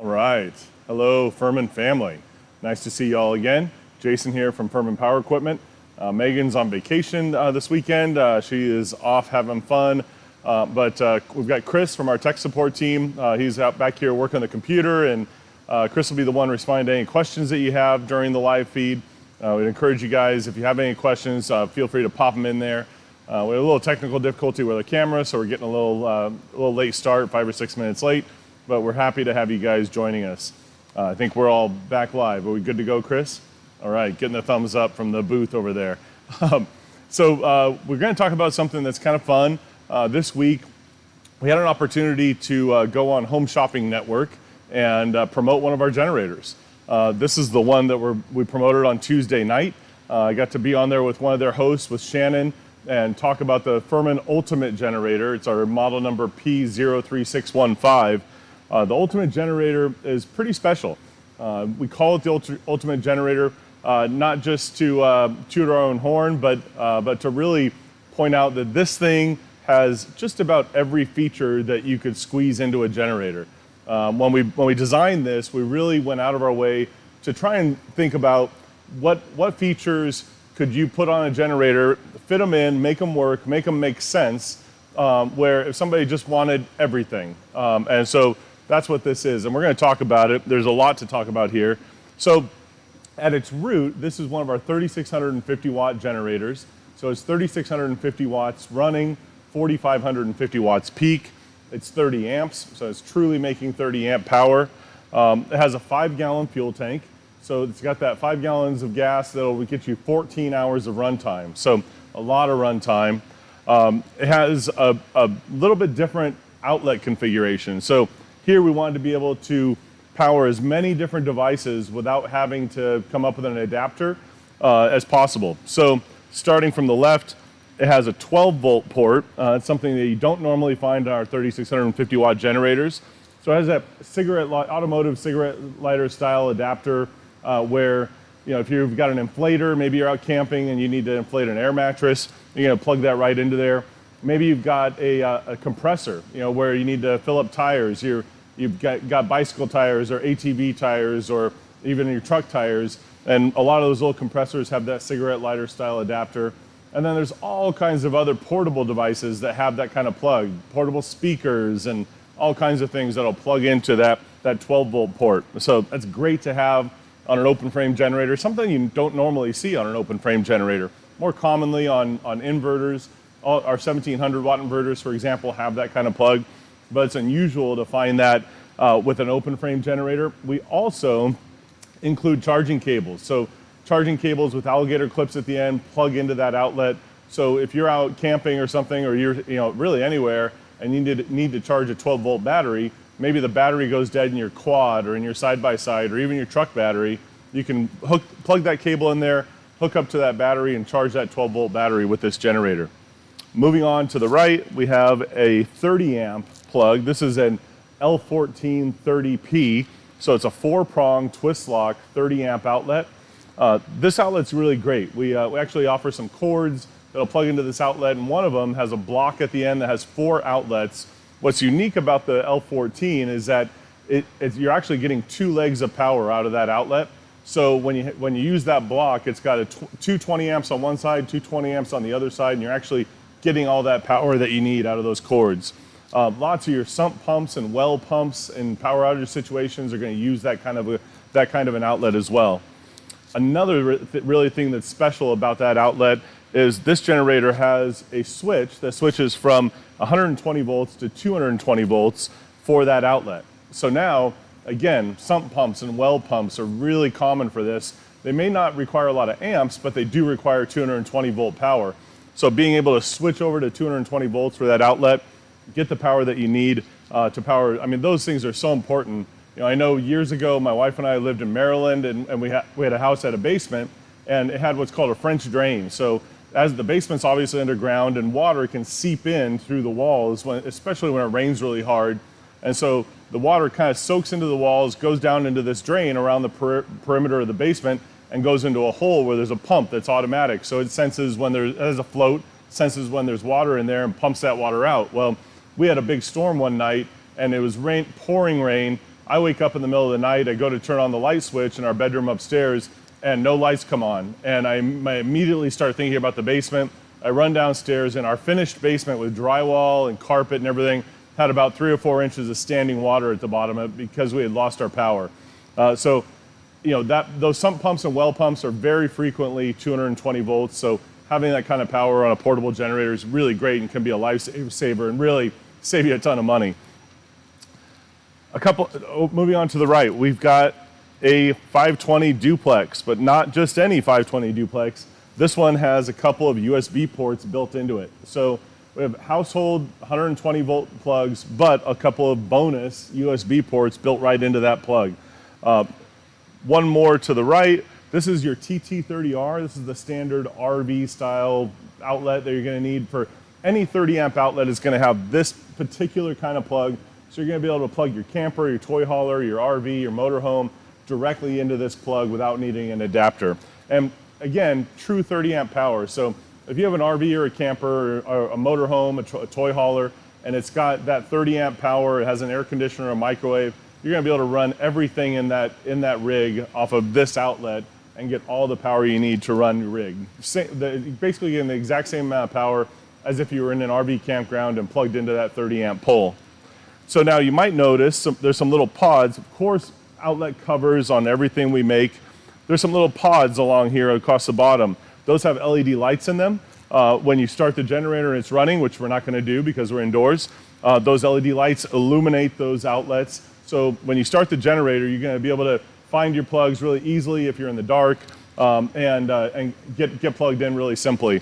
All right. Hello, Firman family. Nice to see you all again. Jason here from Firman Power Equipment. Megan's on vacation this weekend. She is off having fun. But we've got Chris from our tech support team. He's out back here working on the computer, and Chris will be the one responding to any questions that you have during the live feed. We'd encourage you guys, if you have any questions, feel free to pop them in there. We had a little technical difficulty with the camera, so we're getting a little late start, 5 or 6 minutes late. But we're happy to have you guys joining us. I think we're all back live. Are we good to go, Chris? All right, getting the thumbs up from the booth over there. So we're going to talk about something that's kind of fun. This week, we had an opportunity to go on Home Shopping Network and promote one of our generators. This is the one that we promoted on Tuesday night. I got to be on there with one of their hosts, with Shannon, and talk about the Firman Ultimate Generator. It's our model number P03615. The Ultimate Generator is pretty special. We call it the Ultimate Generator not just to toot our own horn, but to really point out that this thing has just about every feature that you could squeeze into a generator. When we designed this, we really went out of our way to try and think about what features could you put on a generator, fit them in, make them work, make them make sense, where if somebody just wanted everything. And so that's what this is, and we're going to talk about it. There's a lot to talk about here. So at its root, this is one of our 3,650 watt generators. So it's 3,650 watts running, 4,550 watts peak. It's 30 amps, so it's truly making 30 amp power. It has a 5-gallon fuel tank. So it's got that 5 gallons of gas that'll get you 14 hours of runtime. So a lot of runtime. It has a little bit different outlet configuration. So here we wanted to be able to power as many different devices without having to come up with an adapter as possible. So starting from the left, it has a 12-volt port. It's something that you don't normally find in our 3,650 watt generators. So it has that automotive cigarette lighter style adapter where, if you've got an inflator, maybe you're out camping and you need to inflate an air mattress, you're going to plug that right into there. Maybe you've got a compressor, where you need to fill up tires. You've got bicycle tires or ATV tires or even your truck tires. And a lot of those little compressors have that cigarette lighter style adapter. And then there's all kinds of other portable devices that have that kind of plug, portable speakers and all kinds of things that'll plug into that 12-volt port. So that's great to have on an open frame generator, something you don't normally see on an open frame generator. More commonly on inverters. Our 1700 watt inverters, for example, have that kind of plug, but it's unusual to find that with an open frame generator. We also include charging cables. So charging cables with alligator clips at the end plug into that outlet. So if you're out camping or something, or you're really anywhere and you need to charge a 12-volt battery, maybe the battery goes dead in your quad or in your side-by-side or even your truck battery, you can plug that cable in there, hook up to that battery and charge that 12-volt battery with this generator. Moving on to the right, we have a 30 amp plug. This is an L1430P, so it's a 4-prong twist lock 30 amp outlet. This outlet's really great. We actually offer some cords that'll plug into this outlet, and one of them has a block at the end that has 4 outlets. What's unique about the L14 is that you're actually getting 2 legs of power out of that outlet. So when you use that block, it's got two 20 amps on one side, 2 20 amps on the other side, and you're actually getting all that power that you need out of those cords. Lots of your sump pumps and well pumps in power outage situations are going to use that kind of an outlet as well. Another really thing that's special about that outlet is this generator has a switch that switches from 120 volts to 220 volts for that outlet. So now, again, sump pumps and well pumps are really common for this. They may not require a lot of amps, but they do require 220 volt power. So being able to switch over to 220 volts for that outlet, get the power that you need to power. I mean, those things are so important. I know years ago, my wife and I lived in Maryland, and we had a house that had a basement, and it had what's called a French drain. So as the basement's obviously underground, and water can seep in through the walls, especially when it rains really hard. And so the water kind of soaks into the walls, goes down into this drain around the perimeter of the basement, and goes into a hole where there's a pump that's automatic. So it senses when there's a float, senses when there's water in there and pumps that water out. Well, we had a big storm one night and it was pouring rain, I wake up in the middle of the night, I go to turn on the light switch in our bedroom upstairs, and no lights come on. And I immediately start thinking about the basement. I run downstairs, and our finished basement with drywall and carpet and everything had about 3 or 4 inches of standing water at the bottom of it because we had lost our power. So, those sump pumps and well pumps are very frequently 220 volts. So having that kind of power on a portable generator is really great and can be a lifesaver and really save you a ton of money. Moving on to the right, we've got a 520 duplex, but not just any 520 duplex. This one has a couple of USB ports built into it. So we have household 120 volt plugs, but a couple of bonus USB ports built right into that plug. One more to the right, this is your TT30R. This is the standard RV style outlet that you're gonna need for any 30 amp outlet is gonna have this particular kind of plug. So you're gonna be able to plug your camper, your toy hauler, your RV, your motorhome directly into this plug without needing an adapter. And again, true 30 amp power. So if you have an RV or a camper or a motorhome, a toy hauler, and it's got that 30 amp power, it has an air conditioner, a microwave, you're gonna be able to run everything in that rig off of this outlet and get all the power you need to run your rig. Basically getting the exact same amount of power as if you were in an RV campground and plugged into that 30 amp pole. So now you might notice there's some little pods. Of course, outlet covers on everything we make. There's some little pods along here across the bottom. Those have LED lights in them. When you start the generator and it's running, which we're not gonna do because we're indoors, those LED lights illuminate those outlets. So when you start the generator, you're gonna be able to find your plugs really easily if you're in the dark and get plugged in really simply.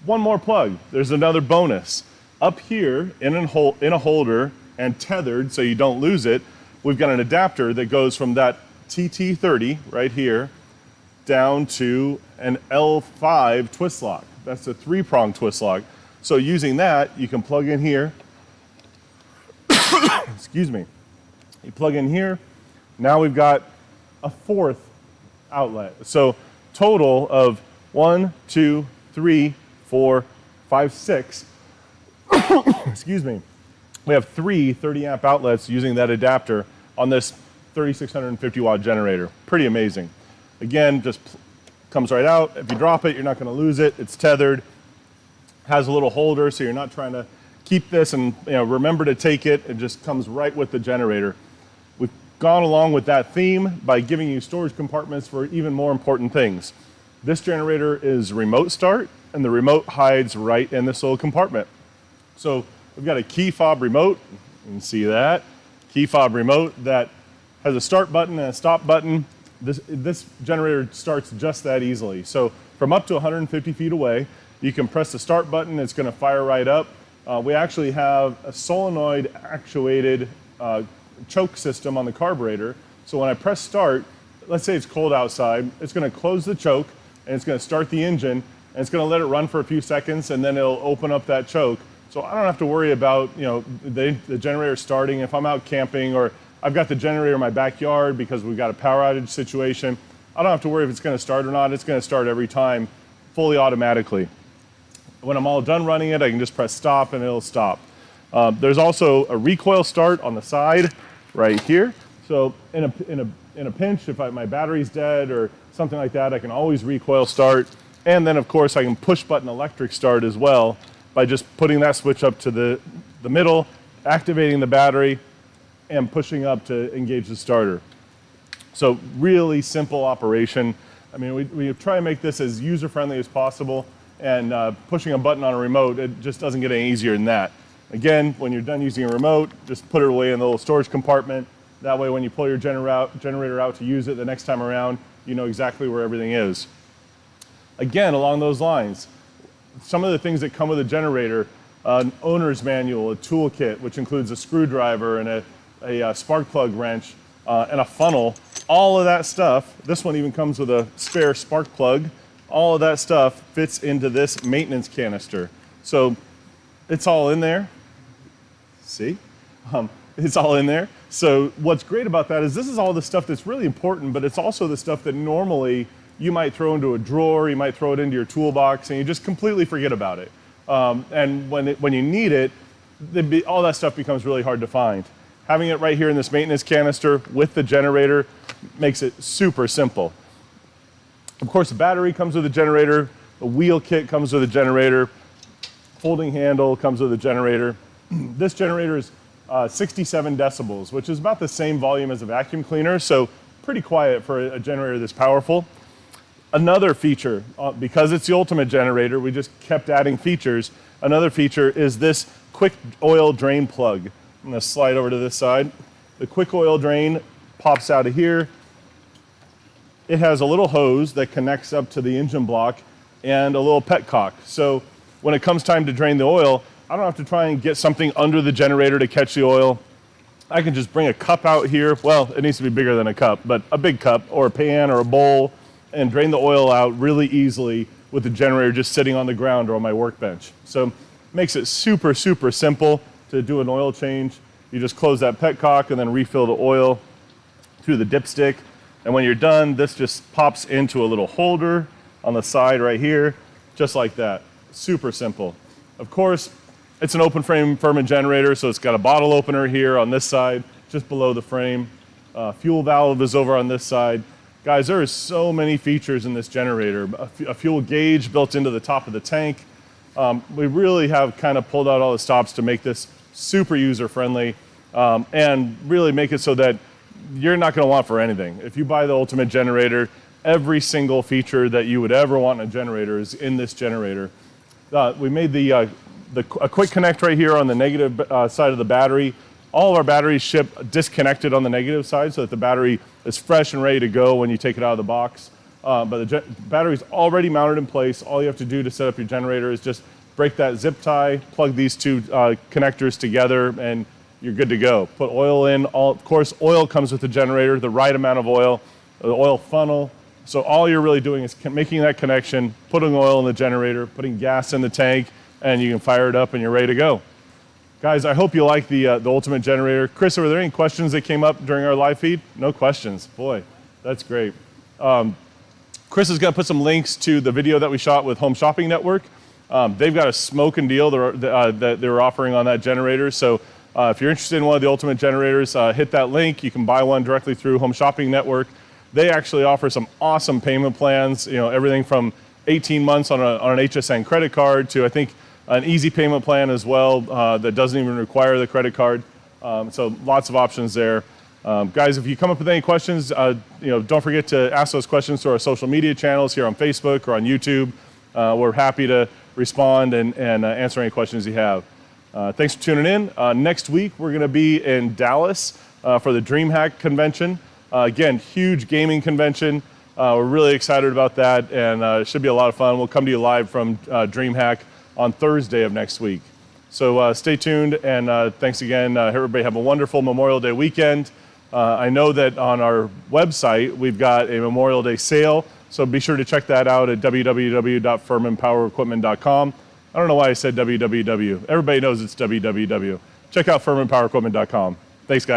One more plug, there's another bonus. Up here in a holder and tethered so you don't lose it, we've got an adapter that goes from that TT30 right here down to an L5 twist lock. That's a 3-prong twist lock. So using that, you can plug in here. Excuse me. You plug in here. Now we've got a 4th outlet. So total of 1, 2, 3, 4, 5, 6. Excuse me. We have 3 30 amp outlets using that adapter on this 3650 watt generator. Pretty amazing. Again, just comes right out. If you drop it, you're not going to lose it. It's tethered. Has a little holder, so you're not trying to keep this and remember to take it. It just comes right with the generator. We've gone along with that theme by giving you storage compartments for even more important things. This generator is remote start, and the remote hides right in this little compartment. So we've got a key fob remote. You can see that. Key fob remote that has a start button and a stop button. This generator starts just that easily. So from up to 150 feet away, you can press the start button, it's gonna fire right up. We actually have a solenoid actuated choke system on the carburetor. So when I press start, let's say it's cold outside, it's gonna close the choke and it's gonna start the engine and it's gonna let it run for a few seconds and then it'll open up that choke. So I don't have to worry about the generator starting. If I'm out camping or I've got the generator in my backyard because we've got a power outage situation, I don't have to worry if it's gonna start or not. It's gonna start every time, fully automatically. When I'm all done running it, I can just press stop and it'll stop. There's also a recoil start on the side right here. So in a pinch, if my battery's dead or something like that, I can always recoil start. And then of course I can push button electric start as well by just putting that switch up to the middle, activating the battery, and pushing up to engage the starter. So really simple operation. I mean, we try and make this as user-friendly as possible, and pushing a button on a remote, it just doesn't get any easier than that. Again, when you're done using a remote, just put it away in the little storage compartment. That way when you pull your generator out to use it the next time around, you know exactly where everything is. Again, along those lines, some of the things that come with a generator, an owner's manual, a toolkit, which includes a screwdriver and a spark plug wrench and a funnel, all of that stuff, this one even comes with a spare spark plug, all of that stuff fits into this maintenance canister. So it's all in there. See? It's all in there. So what's great about that is this is all the stuff that's really important, but it's also the stuff that normally you might throw into a drawer, you might throw it into your toolbox, and you just completely forget about it. And when you need it, all that stuff becomes really hard to find. Having it right here in this maintenance canister with the generator makes it super simple. Of course, the battery comes with a generator, the wheel kit comes with a generator, folding handle comes with a generator. This generator is 67 decibels, which is about the same volume as a vacuum cleaner, so pretty quiet for a generator this powerful. Another feature, because it's the ultimate generator, we just kept adding features. Another feature is this quick oil drain plug. I'm gonna slide over to this side. The quick oil drain pops out of here. It has a little hose that connects up to the engine block and a little petcock. So when it comes time to drain the oil, I don't have to try and get something under the generator to catch the oil. I can just bring a cup out here. Well, it needs to be bigger than a cup, but a big cup or a pan or a bowl, and drain the oil out really easily with the generator just sitting on the ground or on my workbench. So makes it super, super simple to do an oil change. You just close that petcock and then refill the oil through the dipstick. And when you're done, this just pops into a little holder on the side right here, just like that. Super simple. Of course, it's an open frame Firman generator, so it's got a bottle opener here on this side, just below the frame. Fuel valve is over on this side. Guys, there is so many features in this generator. A fuel gauge built into the top of the tank. We really have kind of pulled out all the stops to make this super user-friendly and really make it so that you're not going to want for anything. If you buy the ultimate generator, every single feature that you would ever want in a generator is in this generator. We made a quick connect right here on the negative side of the battery. All of our batteries ship disconnected on the negative side so that the battery is fresh and ready to go when you take it out of the box. But the battery's already mounted in place. All you have to do to set up your generator is just break that zip tie, plug these two connectors together, and you're good to go. Put oil in. Of course, oil comes with the generator, the right amount of oil, the oil funnel. So all you're really doing is making that connection, putting oil in the generator, putting gas in the tank, and you can fire it up and you're ready to go. Guys, I hope you like the ultimate generator. Chris, were there any questions that came up during our live feed? No questions. Boy, that's great. Chris is going to put some links to the video that we shot with Home Shopping Network. They've got a smoking deal that they're offering on that generator. So if you're interested in one of the ultimate generators, hit that link. You can buy one directly through Home Shopping Network. They actually offer some awesome payment plans. You know, everything from 18 months on an HSN credit card to, I think, an easy payment plan as well that doesn't even require the credit card. So lots of options there. Guys, if you come up with any questions, don't forget to ask those questions to our social media channels here on Facebook or on YouTube. We're happy to respond and answer any questions you have. Thanks for tuning in. Next week, we're going to be in Dallas for the DreamHack convention. Again, huge gaming convention. We're really excited about that, and it should be a lot of fun. We'll come to you live from DreamHack on Thursday of next week. So stay tuned, and thanks again. Everybody have a wonderful Memorial Day weekend. I know that on our website, we've got a Memorial Day sale, so be sure to check that out at www.firmanpowerequipment.com. I don't know why I said www. Everybody knows it's www. Check out firmanpowerequipment.com. Thanks, guys.